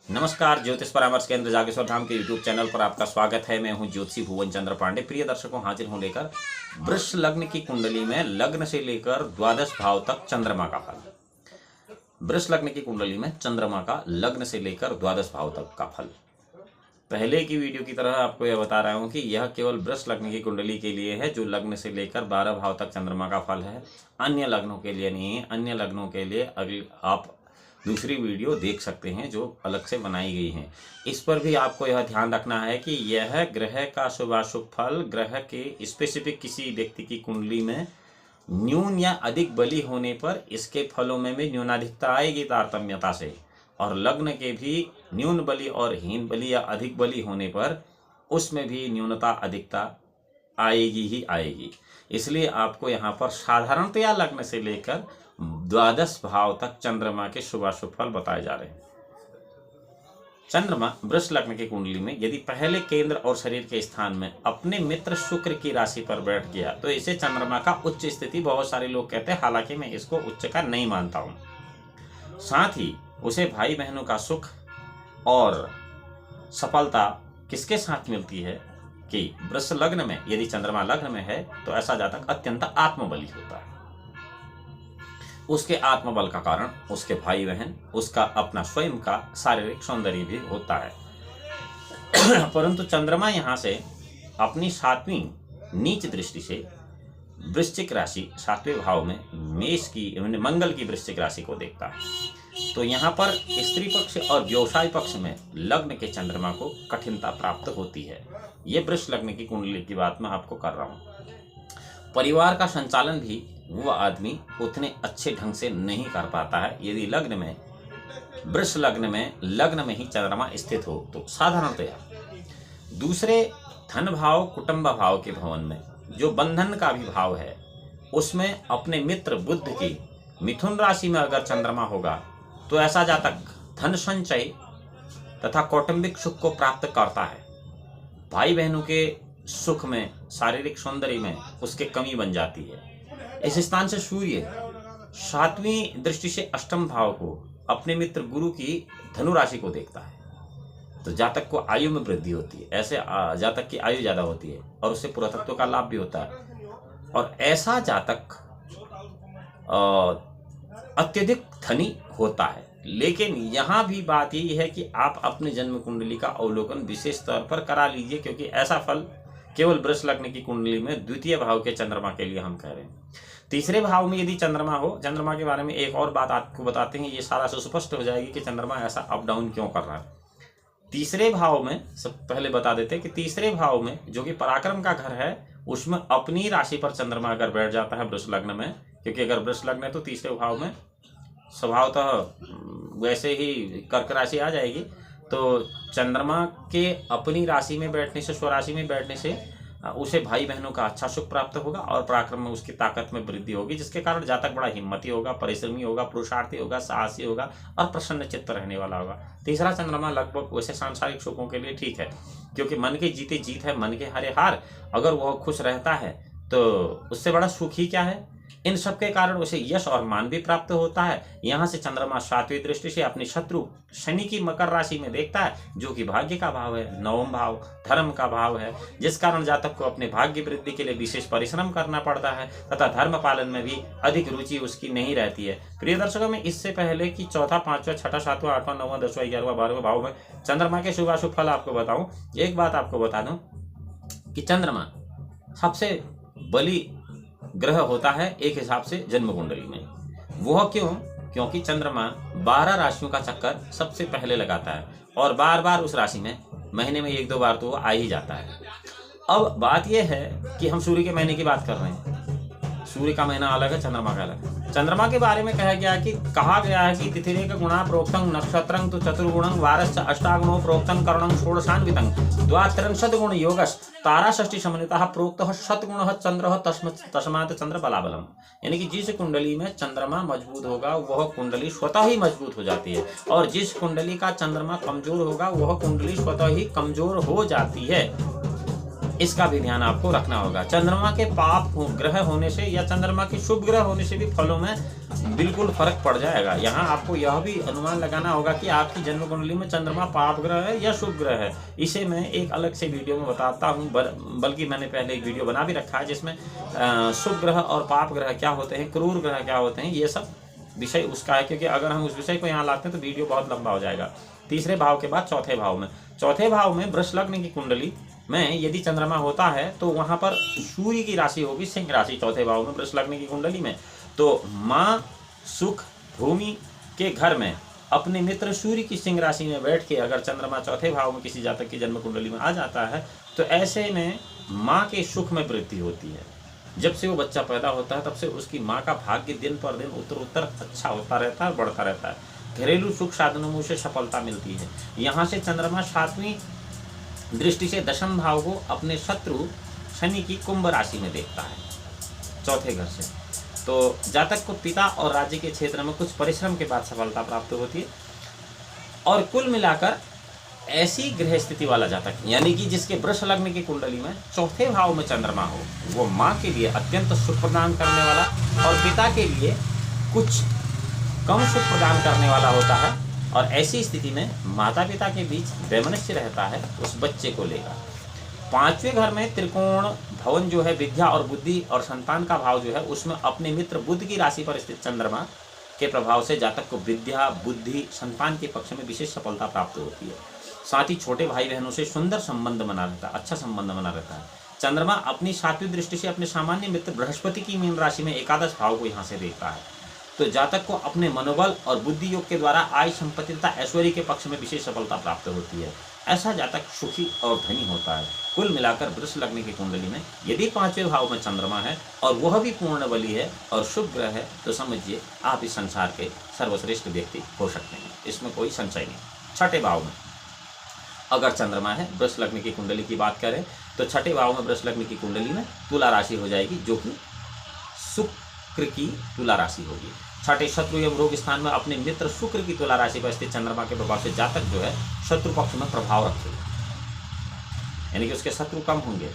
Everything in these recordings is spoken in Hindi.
नमस्कार, ज्योतिष परामर्श केंद्र जागेश्वर धाम के यूट्यूब चैनल पर आपका स्वागत है। मैं हूं ज्योतिषी भुवन चंद्र पांडे। प्रिय दर्शकों, हाजिर हूं लेकर वृष लग्न की कुंडली में लग्न से लेकर द्वादश भाव तक चंद्रमा का फल। वृष लग्न की कुंडली में चंद्रमा का लग्न से लेकर द्वादश भाव तक का फल। पहले की वीडियो की तरह आपको यह बता रहा हूं कि यह केवल वृष लग्न की कुंडली के लिए है, जो लग्न से लेकर 12 भाव तक चंद्रमा का फल है। अन्य लग्नों के लिए नहीं है। अन्य लग्नों के लिए अगली आप दूसरी वीडियो देख सकते हैं जो अलग से बनाई गई हैं। इस पर भी आपको यह ध्यान रखना है कि यह ग्रह का शुभाशुभ फल ग्रह के स्पेसिफिक किसी व्यक्ति की कुंडली में न्यून या अधिक बली होने पर इसके फलों में भी न्यूनाधिकता आएगी तारतम्यता से, और लग्न के भी न्यून बली और हीन बली या अधिक बली होने पर उसमें भी न्यूनता अधिकता आएगी ही आएगी। इसलिए आपको यहाँ पर साधारणतया लग्न से लेकर द्वादश भाव तक चंद्रमा के शुभाशुभ फल बताए जा रहे हैं। चंद्रमा वृष लग्न की कुंडली में यदि पहले केंद्र और शरीर के स्थान में अपने मित्र शुक्र की राशि पर बैठ गया तो इसे चंद्रमा का उच्च स्थिति बहुत सारे लोग कहते हैं, हालांकि मैं इसको उच्च का नहीं मानता हूं। साथ ही उसे भाई बहनों का सुख और सफलता किसके साथ मिलती है कि वृष लग्न में यदि चंद्रमा लग्न में है तो ऐसा जातक अत्यंत आत्मबली होता है। उसके आत्मबल का कारण उसके भाई बहन, उसका अपना स्वयं का शारीरिक सौंदर्य भी होता है। परंतु चंद्रमा यहाँ से अपनी 7वीं नीच दृष्टि से वृश्चिक राशि 7वें भाव में मेष की मंगल की वृश्चिक राशि को देखता है। तो यहाँ पर स्त्री पक्ष और व्यवसाय पक्ष में लग्न के चंद्रमा को कठिनता प्राप्त होती है। ये वृष लग्न की कुंडली की बात मैं आपको कर रहा हूँ। परिवार का संचालन भी वह आदमी उतने अच्छे ढंग से नहीं कर पाता है यदि लग्न में वृष लग्न में ही चंद्रमा स्थित हो तो। साधारणतया दूसरे धन भाव कुटुंब भाव के भवन में जो बंधन का भी भाव है उसमें अपने मित्र बुध की मिथुन राशि में अगर चंद्रमा होगा तो ऐसा जातक धन संचय तथा कौटुंबिक सुख को प्राप्त करता है। भाई बहनों के सुख में, शारीरिक सौंदर्य में उसके कमी बन जाती है। इस स्थान से सूर्य 7वीं दृष्टि से अष्टम भाव को अपने मित्र गुरु की धनु राशि को देखता है तो जातक को आयु में वृद्धि होती है। ऐसे जातक की आयु ज्यादा होती है और उससे पुरातत्व का लाभ भी होता है। और ऐसा जातक अत्यधिक धनी होता है। लेकिन यहाँ भी बात यही है कि आप अपने जन्म कुंडली का अवलोकन विशेष तौर पर करा लीजिए, क्योंकि ऐसा फल केवल वृष लग्न की कुंडली में द्वितीय भाव के चंद्रमा के लिए हम कह रहे हैं। तीसरे भाव में यदि चंद्रमा हो, चंद्रमा के बारे में एक और बात आपको बताते हैं, ये सारा सुस्पष्ट हो जाएगी कि चंद्रमा ऐसा अप डाउन क्यों कर रहा है। तीसरे भाव में सब पहले बता देते हैं कि तीसरे भाव में जो कि पराक्रम का घर है उसमें अपनी राशि पर चंद्रमा अगर बैठ जाता है वृष लग्न में, क्योंकि अगर वृष लग्न है तो तीसरे भाव में स्वभावतः वैसे ही कर्क राशि आ जाएगी। तो चंद्रमा के अपनी राशि में बैठने से, स्वराशि में बैठने से उसे भाई बहनों का अच्छा सुख प्राप्त होगा और पराक्रम में उसकी ताकत में वृद्धि होगी, जिसके कारण जातक बड़ा हिम्मती होगा, परिश्रमी होगा, पुरुषार्थी होगा, साहसी होगा और प्रसन्न चित्त रहने वाला होगा। तीसरा चंद्रमा लगभग वैसे सांसारिक सुखों के लिए ठीक है, क्योंकि मन के जीते जीत है, मन के हारे हार। अगर वह खुश रहता है तो उससे बड़ा सुख ही क्या है। इन सब के कारण उसे यश और मान भी प्राप्त होता है। यहाँ से चंद्रमा 7वीं दृष्टि से अपनी शत्रु शनि की मकर राशि में देखता है, जो कि भाग्य का भाव है, 9वां भाव धर्म का भाव है, जिस कारण जातक को अपने भाग्य वृद्धि के लिए विशेष परिश्रम करना पड़ता है तथा धर्म पालन में भी अधिक रुचि उसकी नहीं रहती है। प्रिय दर्शकों, में इससे पहले कि चौथा, 5वां, 6ठा, 7वां, 8वां, 9वां, 10वां, 11वां, 12वां भाव में चंद्रमा के शुभाशुभ फल आपको बताऊं, एक बात आपको बता दूं कि चंद्रमा सबसे बली ग्रह होता है एक हिसाब से जन्म कुंडली में। वह क्यों? क्योंकि चंद्रमा 12 राशियों का चक्कर सबसे पहले लगाता है और बार बार उस राशि में महीने में 1-2 बार तो वो आ ही जाता है। अब बात यह है कि हम सूर्य के महीने की बात कर रहे हैं। सूर्य का महीना अलग है, चंद्रमा का अलग है। चंद्रमा के बारे में कहा गया है कि तिथिरेक गुणा प्रोक्तं नक्षत्रं तु चतुर्गुणं वारश्च अष्टागुणो प्रोक्तं करणं षोडशान्वितं द्वात्रिंशत् गुण योगस् तारा षष्ठी समन्वितः प्रोक्तः शतगुणः चंद्रः तस्मात् चंद्र बलाबलम। यानी कि जिस कुंडली में चंद्रमा मजबूत होगा वह कुंडली स्वतः ही मजबूत हो जाती है, और जिस कुंडली का चंद्रमा कमजोर होगा वह कुंडली स्वतः ही कमजोर हो जाती है। इसका भी ध्यान आपको रखना होगा। चंद्रमा के पाप ग्रह होने से या चंद्रमा के शुभ ग्रह होने से भी फलों में बिल्कुल फर्क पड़ जाएगा। यहाँ आपको यह भी अनुमान लगाना होगा कि आपकी जन्म कुंडली में चंद्रमा पाप ग्रह है या शुभ ग्रह है। इसे मैं एक अलग से वीडियो में बताता हूँ, बल्कि मैंने पहले एक वीडियो बना भी रखा है जिसमें शुभ ग्रह और पाप ग्रह क्या होते हैं, क्रूर ग्रह क्या होते हैं, ये सब विषय उसका है। क्योंकि अगर हम उस विषय को यहाँ लाते हैं तो वीडियो बहुत लंबा हो जाएगा। तीसरे भाव के बाद चौथे भाव में वृष लग्न की कुंडली में यदि चंद्रमा होता है तो वहां पर सूर्य की राशि होगी सिंह राशि। चौथे भाव में वृष लग्न की कुंडली में तो माँ सुख भूमि के घर में अपने मित्र सूर्य की सिंह राशि में बैठ के अगर चंद्रमा चौथे भाव में किसी जातक की जन्म कुंडली में आ जाता है तो ऐसे में माँ के सुख में वृद्धि होती है। जब से वो बच्चा पैदा होता है तब से उसकी माँ का भाग्य दिन पर दिन उत्तर अच्छा होता रहता है, बढ़ता रहता है। घरेलू सुख साधनों में उसे सफलता मिलती है। यहाँ से चंद्रमा 7वीं दृष्टि से दशम भाव को अपने शत्रु शनि की कुंभ राशि में देखता है चौथे घर से। तो जातक को पिता और राज्य के क्षेत्र में कुछ परिश्रम के बाद सफलता प्राप्त होती है। और कुल मिलाकर ऐसी ग्रह स्थिति वाला जातक यानी कि जिसके वृष लग्न की कुंडली में चौथे भाव में चंद्रमा हो, वो माँ के लिए अत्यंत सुख प्रदान करने वाला और पिता के लिए कुछ कम सुख प्रदान करने वाला होता है। और ऐसी स्थिति में माता पिता के बीच वैमनस्य रहता है उस बच्चे को लेकर। 5वें घर में त्रिकोण भवन जो है विद्या और बुद्धि और संतान का भाव जो है उसमें अपने मित्र बुध की राशि पर स्थित चंद्रमा के प्रभाव से जातक को विद्या बुद्धि संतान के पक्ष में विशेष सफलता प्राप्त होती है। साथ ही छोटे भाई बहनों से सुंदर संबंध बना रहता है, अच्छा संबंध बना रहता है। चंद्रमा अपनी 7वीं दृष्टि से अपने सामान्य मित्र बृहस्पति की मीन राशि में एकादश भाव को यहाँ से देखता है। तो जातक को अपने मनोबल और बुद्धि योग के द्वारा आय संपत्ति तथा ऐश्वर्य के पक्ष में विशेष सफलता प्राप्त होती है। ऐसा जातक सुखी और धनी होता है। कुल मिलाकर वृष लग्न की कुंडली में यदि 5वें भाव में चंद्रमा है और वह भी पूर्ण बली है और शुभ ग्रह है तो समझिए आप इस संसार के सर्वश्रेष्ठ व्यक्ति हो सकते हैं, इसमें कोई संशय नहीं। 6ठे भाव में अगर चंद्रमा है, वृष लग्न की कुंडली की बात करें तो 6ठे भाव में वृष लग्न की कुंडली में तुला राशि हो जाएगी, जो कि शुक्र की तुला राशि होगी। 6ठे शत्रु एवं रोग स्थान में अपने मित्र शुक्र की तुला राशि पर स्थित चंद्रमा के प्रभाव से जातक जो है शत्रु पक्ष में प्रभाव रखेगा, यानी कि उसके शत्रु कम होंगे।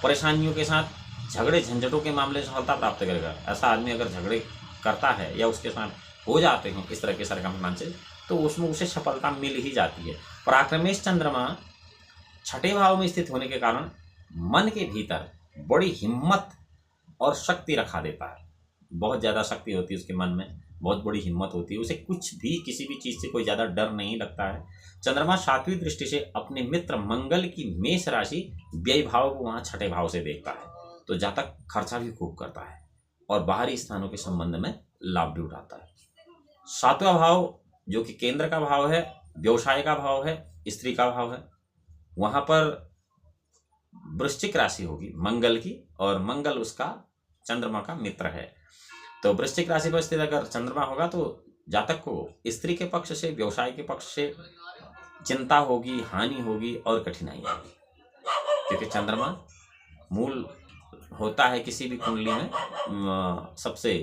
परेशानियों के साथ झगड़े झंझटों के मामले में सफलता प्राप्त करेगा। ऐसा आदमी अगर झगड़े करता है या उसके साथ हो जाते हैं इस तरह के सरकमस्टांसेस तो उसमें उसे सफलता मिल ही जाती है। पराक्रमेश चंद्रमा 6ठे भाव में स्थित होने के कारण मन के भीतर बड़ी हिम्मत और शक्ति रखा देता है। बहुत ज़्यादा शक्ति होती है उसके मन में, बहुत बड़ी हिम्मत होती है, उसे कुछ भी किसी भी चीज़ से कोई ज़्यादा डर नहीं लगता है। चंद्रमा 7वीं दृष्टि से अपने मित्र मंगल की मेष राशि व्यय भाव को वहाँ 6ठे भाव से देखता है। तो जातक खर्चा भी खूब करता है और बाहरी स्थानों के संबंध में लाभ भी उठाता है। 7वां भाव जो कि केंद्र का भाव है, व्यवसाय का भाव है, स्त्री का भाव है, वहाँ पर वृश्चिक राशि होगी मंगल की और मंगल उसका चंद्रमा का मित्र है। तो वृश्चिक राशि पर स्थित अगर चंद्रमा होगा तो जातक को स्त्री के पक्ष से व्यवसाय के पक्ष से चिंता होगी, हानि होगी और कठिनाई होगी, क्योंकि चंद्रमा मूल होता है किसी भी कुंडली में सबसे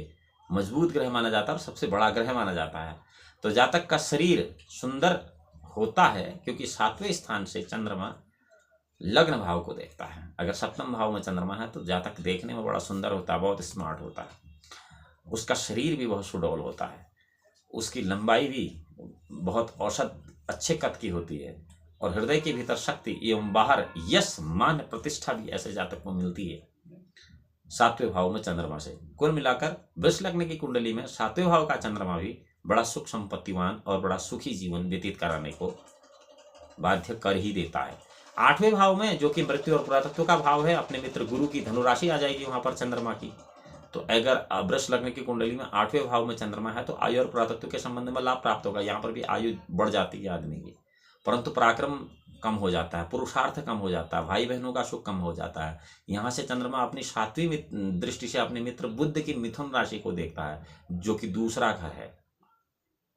मजबूत ग्रह माना जाता है और सबसे बड़ा ग्रह माना जाता है। तो जातक का शरीर सुंदर होता है क्योंकि 7वें स्थान से चंद्रमा लग्न भाव को देखता है। अगर 7वें भाव में चंद्रमा है तो जातक देखने में बड़ा सुंदर होता है, बहुत स्मार्ट होता है, उसका शरीर भी बहुत सुडौल होता है, उसकी लंबाई भी बहुत औसत अच्छे कद की होती है और हृदय के भीतर शक्ति एवं बाहर यश मान प्रतिष्ठा भी ऐसे जातक को मिलती है 7वें भाव में चंद्रमा से। कुल मिलाकर वृष लग्न की कुंडली में 7वें भाव का चंद्रमा भी बड़ा सुख संपत्तिवान और बड़ा सुखी जीवन व्यतीत कराने को बाध्य कर ही देता है। 8वें भाव में जो कि मृत्यु और पुरातत्व का भाव है, अपने मित्र गुरु की धनुराशि आ जाएगी वहां पर चंद्रमा की। तो अगर वृष लग्न की कुंडली में 8वें भाव में चंद्रमा है तो आयु और पुरातत्व के संबंध में लाभ प्राप्त होगा। यहाँ पर भी आयु बढ़ जाती है आदमी की, परंतु पराक्रम कम हो जाता है, पुरुषार्थ कम हो जाता है, भाई बहनों का सुख कम हो जाता है। यहाँ से चंद्रमा अपनी 7वीं दृष्टि से अपने मित्र बुध की मिथुन राशि को देखता है, जो कि दूसरा घर है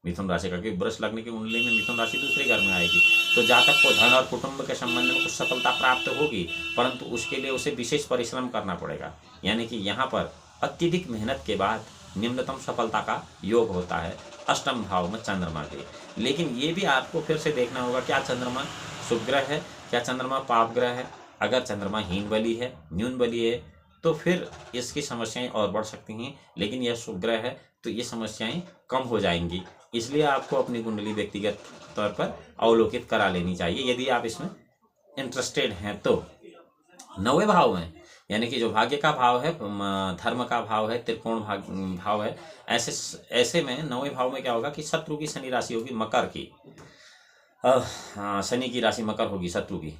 मिथुन राशि का, क्योंकि वृष लग्न की कुंडली में मिथुन राशि दूसरे घर में आएगी। तो जातक को धन और कुटुंब के संबंध में कुछ सफलता प्राप्त होगी, परंतु उसके लिए उसे विशेष परिश्रम करना पड़ेगा। यानी कि यहाँ पर अत्यधिक मेहनत के बाद निम्नतम सफलता का योग होता है 8वें भाव में चंद्रमा के। लेकिन ये भी आपको फिर से देखना होगा क्या चंद्रमा शुभ ग्रह है, क्या चंद्रमा पाप ग्रह है, अगर चंद्रमा हीन बली है, न्यून बली है, तो फिर इसकी समस्याएं और बढ़ सकती हैं। लेकिन यह शुभ ग्रह है तो ये समस्याएं कम हो जाएंगी। इसलिए आपको अपनी कुंडली व्यक्तिगत तौर पर अवलोकित करा लेनी चाहिए यदि आप इसमें इंटरेस्टेड हैं तो। 9वें भाव में, यानी कि जो भाग्य का भाव है, धर्म का भाव है, त्रिकोण भाव है, ऐसे में 9वें भाव में क्या होगा कि शत्रु की शनि राशि होगी मकर की। शनि की राशि मकर होगी, शत्रु की।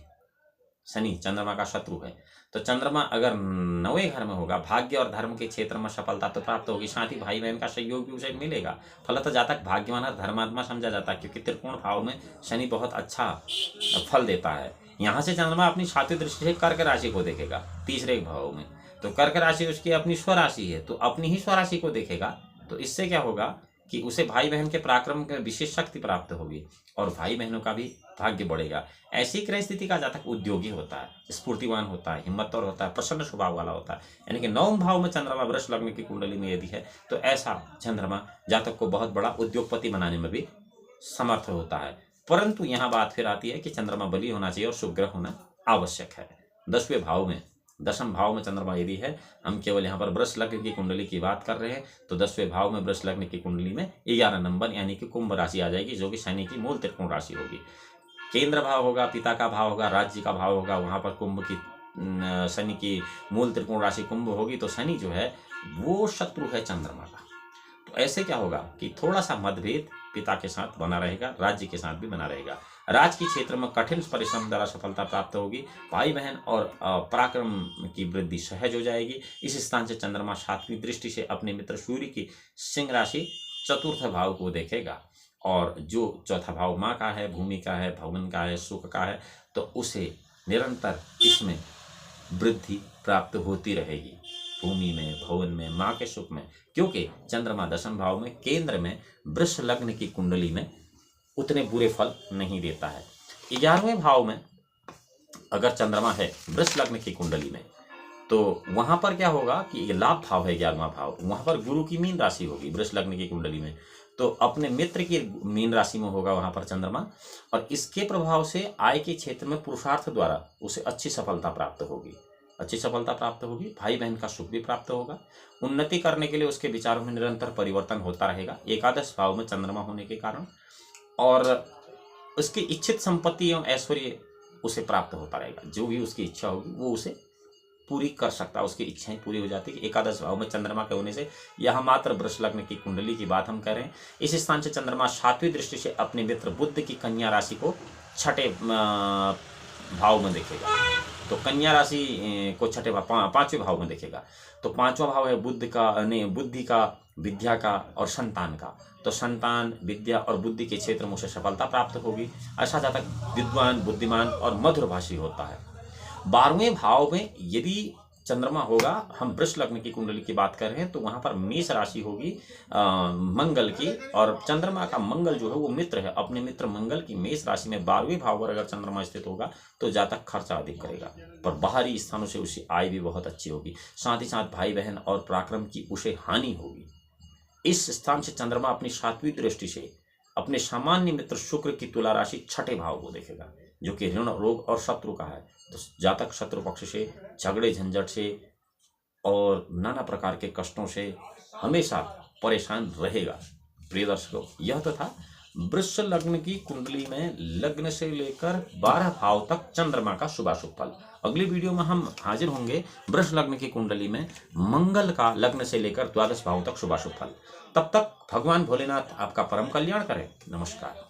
शनि चंद्रमा का शत्रु है, तो चंद्रमा अगर 9वें घर में होगा, भाग्य और धर्म के क्षेत्र में सफलता तो प्राप्त होगी, साथ ही भाई बहन का सहयोग भी उसे मिलेगा। फलतः जातक भाग्यवान और धर्मात्मा समझा जाता है, क्योंकि त्रिकोण भाव में शनि बहुत अच्छा फल देता है। यहाँ से चंद्रमा अपनी 7वीं दृष्टि से कर्क राशि को देखेगा, तीसरे भाव में। तो कर्क राशि उसकी अपनी स्वराशि है, तो अपनी ही स्वराशि को देखेगा। तो इससे क्या होगा कि उसे भाई बहन के पराक्रम में विशेष शक्ति प्राप्त होगी और भाई बहनों का भी भाग्य बढ़ेगा। ऐसी क्रय स्थिति का जातक उद्योगी होता है, स्फूर्तिवान होता है, हिम्मतवर होता है, प्रसन्न स्वभाव वाला होता है। यानी कि 9वें भाव में चंद्रमा वृष लग्न की कुंडली में यदि है तो ऐसा चंद्रमा जातक को बहुत बड़ा उद्योगपति बनाने में भी समर्थ होता है। परंतु यहाँ बात फिर आती है कि चंद्रमा बली होना चाहिए और शुभ ग्रह होना आवश्यक है। 10वें भाव में, 10वें भाव में चंद्रमा यदि है, हम केवल यहाँ पर वृष लग्न की कुंडली की बात कर रहे हैं, तो 10वें भाव में वृष लग्न की कुंडली में 11 नंबर यानी कि कुंभ राशि आ जाएगी, जो कि शनि की मूल त्रिकोण राशि होगी। केंद्र भाव होगा, पिता का भाव होगा, राज्य का भाव होगा, वहाँ पर कुंभ की शनि की मूल त्रिकोण राशि कुंभ होगी। तो शनि जो है वो शत्रु है चंद्रमा का। तो ऐसे क्या होगा कि थोड़ा सा मतभेद पिता के साथ बना रहेगा, राज्य के साथ भी बना रहेगा। राज के क्षेत्र में कठिन परिश्रम द्वारा सफलता प्राप्त होगी। भाई बहन और पराक्रम की वृद्धि सहज हो जाएगी। इस स्थान से चंद्रमा 7वीं दृष्टि से अपने मित्र सूर्य की सिंह राशि चतुर्थ भाव को देखेगा, और जो चौथा भाव माँ का है, भूमि का है, भवन का है, सुख का है, तो उसे निरंतर इसमें वृद्धि प्राप्त होती रहेगी, भूमि में, भवन में, माँ के सुख में। क्योंकि चंद्रमा 10वें भाव में केंद्र में वृष लग्न की कुंडली में उतने बुरे फल नहीं देता है। 11वें भाव में अगर चंद्रमा है वृष लग्न की कुंडली में, तो वहां पर क्या होगा कि ये लाभ भाव है 11वां भाव, वहां पर गुरु की मीन राशि होगी वृष लग्न की कुंडली में, तो अपने मित्र की मीन राशि में होगा वहां पर चंद्रमा, और इसके प्रभाव से आय के क्षेत्र में पुरुषार्थ द्वारा उसे अच्छी सफलता प्राप्त होगी, अच्छी सफलता प्राप्त होगी। भाई बहन का सुख भी प्राप्त होगा। उन्नति करने के लिए उसके विचारों में निरंतर परिवर्तन होता रहेगा 11वें भाव में चंद्रमा होने के कारण, और उसकी इच्छित संपत्ति एवं ऐश्वर्य उसे प्राप्त होता रहेगा। जो भी उसकी इच्छा होगी वो उसे पूरी कर सकता है, उसकी इच्छाएं पूरी हो जाती है। 11वें भाव में चंद्रमा के होने से, यह मात्र वृष लग्न की कुंडली की बात हम कर रहे हैं। इस स्थान से चंद्रमा 7वीं दृष्टि से अपने मित्र बुध की कन्या राशि को 6ठे भाव में देखेगा। तो कन्या राशि को 5वें भाव में देखेगा। तो 5वां भाव है बुद्धि का, विद्या का और संतान का। तो संतान, विद्या और बुद्धि के क्षेत्र में उसे सफलता प्राप्त होगी। ऐसा जातक विद्वान, बुद्धिमान और मधुरभाषी होता है। 12वें भाव में यदि चंद्रमा होगा, हम वृष लग्न की कुंडली की बात कर रहे हैं, तो वहां पर मेष राशि होगी मंगल की, और चंद्रमा का मंगल जो है वो मित्र है, अपने मित्र मंगल की मेष राशि में 12वें भाव पर अगर चंद्रमा स्थित होगा तो जातक खर्चा अधिक करेगा, पर बाहरी स्थानों से उसकी आय भी बहुत अच्छी होगी। साथ ही साथ भाई बहन और पराक्रम की उसे हानि होगी। इस स्थान से चंद्रमा अपनी 7वीं दृष्टि से अपने सामान्य मित्र शुक्र की तुला राशि 6ठे भाव को देखेगा, जो कि ऋण, रोग और शत्रु का है। तो जातक शत्रु पक्ष से, झगड़े झंझट से और नाना प्रकार के कष्टों से हमेशा परेशान रहेगा। प्रिय दर्शकों, यह तो था वृष लग्न की कुंडली में लग्न से लेकर 12 भाव तक चंद्रमा का शुभाशुभ फल। अगली वीडियो में हम हाजिर होंगे वृष लग्न की कुंडली में मंगल का लग्न से लेकर 12 भाव तक शुभाशुभ फल। तब तक भगवान भोलेनाथ आपका परम कल्याण करें। नमस्कार।